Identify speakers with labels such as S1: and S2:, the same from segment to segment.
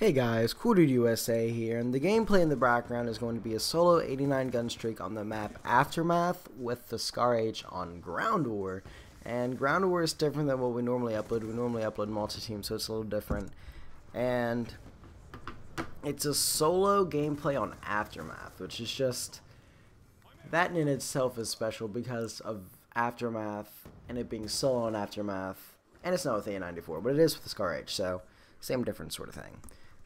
S1: Hey guys, Cool Dude USA here, and the gameplay in the background is going to be a solo 89 gun streak on the map Aftermath with the Scar H on Ground War. And Ground War is different than what we normally upload. We normally upload multi-team, so it's a little different. And it's a solo gameplay on Aftermath, which is just, that in itself is special because of Aftermath and it being solo on Aftermath. And it's not with A94, but it is with the Scar H, so same different sort of thing.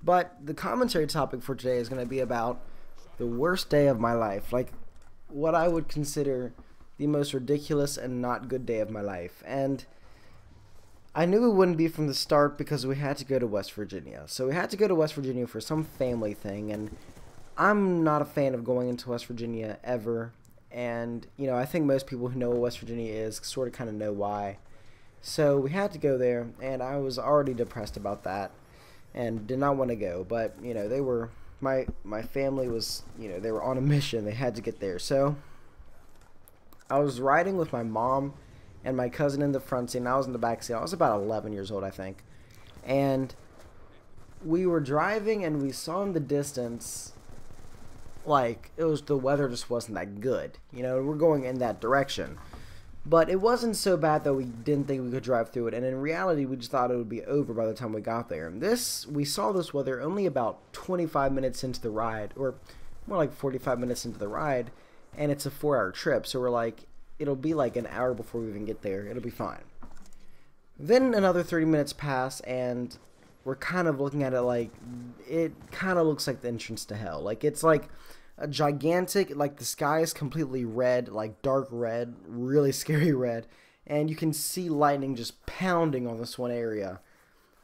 S1: But the commentary topic for today is going to be about the worst day of my life, like what I would consider the most ridiculous and not good day of my life. And I knew it wouldn't be from the start because we had to go to West Virginia. So we had to go to West Virginia for some family thing, and I'm not a fan of going into West Virginia ever. And, you know, I think most people who know what West Virginia is sort of kind of know why. So we had to go there, and I was already depressed about that and did not want to go. But, you know, they were, my family was, you know, they were on a mission. They had to get there. So I was riding with my mom and my cousin in the front seat, and I was in the back seat. I was about 11 years old, I think. And we were driving, and we saw in the distance, like, it was, the weather just wasn't that good. You know, we're going in that direction. But it wasn't so bad that we didn't think we could drive through it, and in reality, we just thought it would be over by the time we got there. And we saw this weather only about 25 minutes into the ride, or more like 45 minutes into the ride, and it's a 4-hour trip, so we're like, it'll be like an hour before we even get there. It'll be fine. Then another 30 minutes pass, and we're kind of looking at it like, it kind of looks like the entrance to hell. Like, it's like a gigantic, like the sky is completely red, like dark red, really scary red, and you can see lightning just pounding on this one area.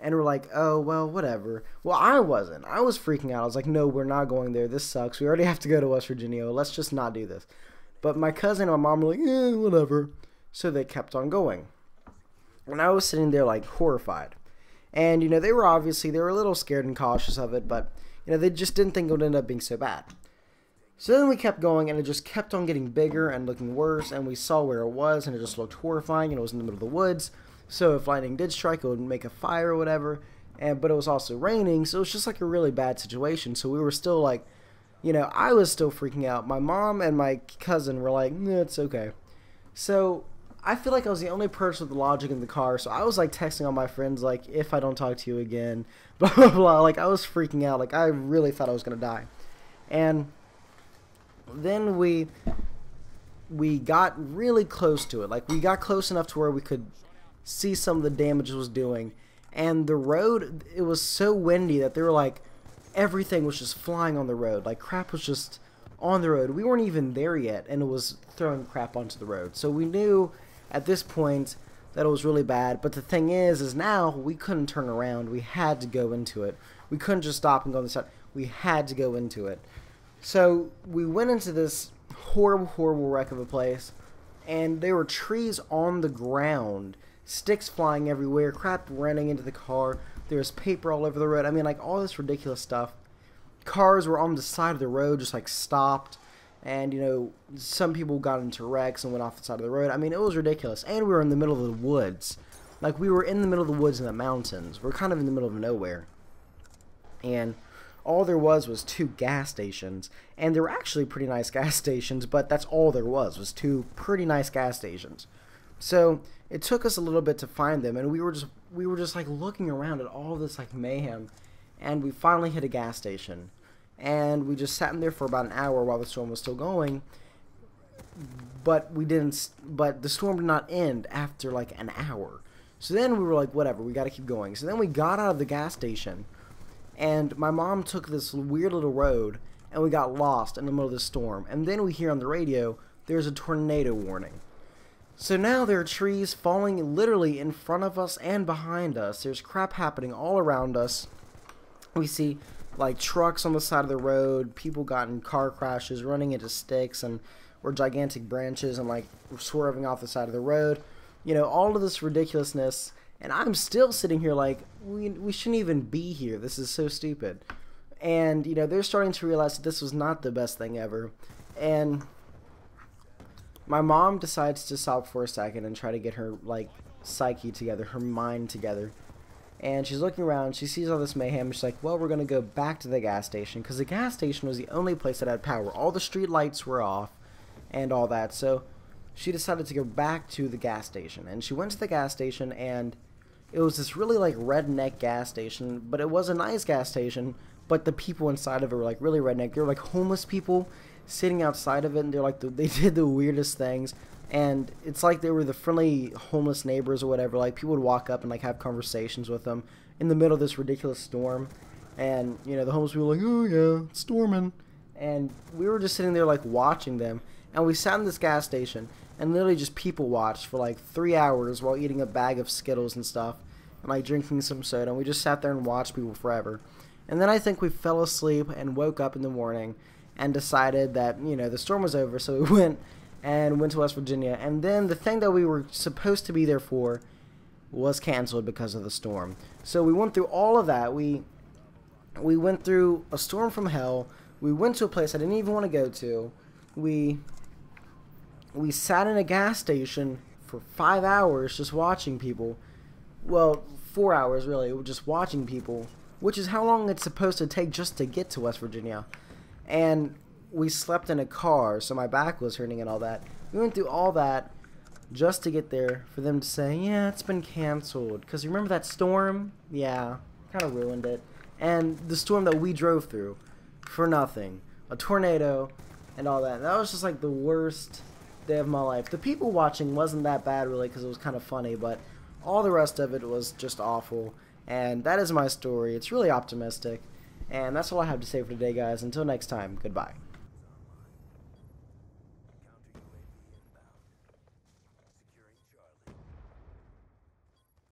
S1: And we're like, oh, well, whatever. Well, I wasn't. I was freaking out. I was like, no, we're not going there. This sucks. We already have to go to West Virginia. Let's just not do this. But my cousin and my mom were like, whatever. So they kept on going. And I was sitting there like horrified. And, you know, they were a little scared and cautious of it, but, you know, they just didn't think it would end up being so bad. So then we kept going, and it just kept on getting bigger and looking worse, and we saw where it was, and it just looked horrifying, and it was in the middle of the woods. So if lightning did strike, it would make a fire or whatever, but it was also raining, so it was just like a really bad situation. So we were still like, you know, I was still freaking out. My mom and my cousin were like, no, it's okay. So I feel like I was the only person with logic in the car, so I was like texting all my friends, like, if I don't talk to you again, blah, blah, blah. Like, I was freaking out. Like, I really thought I was going to die. And then we got really close to it. Like, we got close enough to where we could see some of the damage it was doing. And the road, it was so windy that they were like, everything was just flying on the road. Like, crap was just on the road. We weren't even there yet, and it was throwing crap onto the road. So we knew at this point that it was really bad. But the thing is now we couldn't turn around. We had to go into it. We couldn't just stop and go on the side. We had to go into it. So we went into this horrible, horrible wreck of a place, and there were trees on the ground, sticks flying everywhere, crap running into the car, there was paper all over the road. I mean, like, all this ridiculous stuff. Cars were on the side of the road, just like stopped, and, you know, some people got into wrecks and went off the side of the road. I mean, it was ridiculous, and we were in the middle of the woods. Like, we were in the middle of the woods in the mountains. We're kind of in the middle of nowhere, and all there was 2 gas stations, and they were actually pretty nice gas stations, but that's all there was 2 pretty nice gas stations. So it took us a little bit to find them, and we were just like looking around at all this like mayhem, and we finally hit a gas station, and we just sat in there for about an hour while the storm was still going, but the storm did not end after like an hour. So then we were like, whatever, we got to keep going. So then we got out of the gas station, and my mom took this weird little road, and we got lost in the middle of the storm. And then we hear on the radio, there's a tornado warning. So now there are trees falling literally in front of us and behind us. There's crap happening all around us. We see, like, trucks on the side of the road, people got in car crashes, running into sticks or gigantic branches, and, like, swerving off the side of the road. You know, all of this ridiculousness. And I'm still sitting here like, we shouldn't even be here. This is so stupid. And, you know, they're starting to realize that this was not the best thing ever. And my mom decides to stop for a second and try to get her, like, psyche together, her mind together. And she's looking around, she sees all this mayhem, she's like, well, we're going to go back to the gas station, because the gas station was the only place that had power. All the street lights were off, and all that, so she decided to go back to the gas station. And she went to the gas station, and it was this really, like, redneck gas station, but it was a nice gas station, but the people inside of it were, like, really redneck. They were, like, homeless people sitting outside of it, and they're, like, they did the weirdest things. And it's like they were the friendly homeless neighbors or whatever. Like, people would walk up and, like, have conversations with them in the middle of this ridiculous storm. And, you know, the homeless people were like, oh, yeah, it's storming. And we were just sitting there, like, watching them. And we sat in this gas station and literally just people watched for, like, 3 hours while eating a bag of Skittles and stuff. And, like, drinking some soda. And we just sat there and watched people forever. And then I think we fell asleep and woke up in the morning and decided that, you know, the storm was over. So we went to West Virginia, and then the thing that we were supposed to be there for was canceled because of the storm. So we went through all of that. We went through a storm from hell. We went to a place I didn't even want to go to. We sat in a gas station for 5 hours just watching people. Well, 4 hours really, just watching people, which is how long it's supposed to take just to get to West Virginia. And we slept in a car, so my back was hurting and all that. We went through all that just to get there for them to say, yeah, it's been canceled. Because remember that storm? Yeah, kind of ruined it. And the storm that we drove through for nothing. A tornado and all that. That was just like the worst day of my life. The people watching wasn't that bad really because it was kind of funny, but all the rest of it was just awful. And that is my story. It's really optimistic. And that's all I have to say for today, guys. Until next time, goodbye.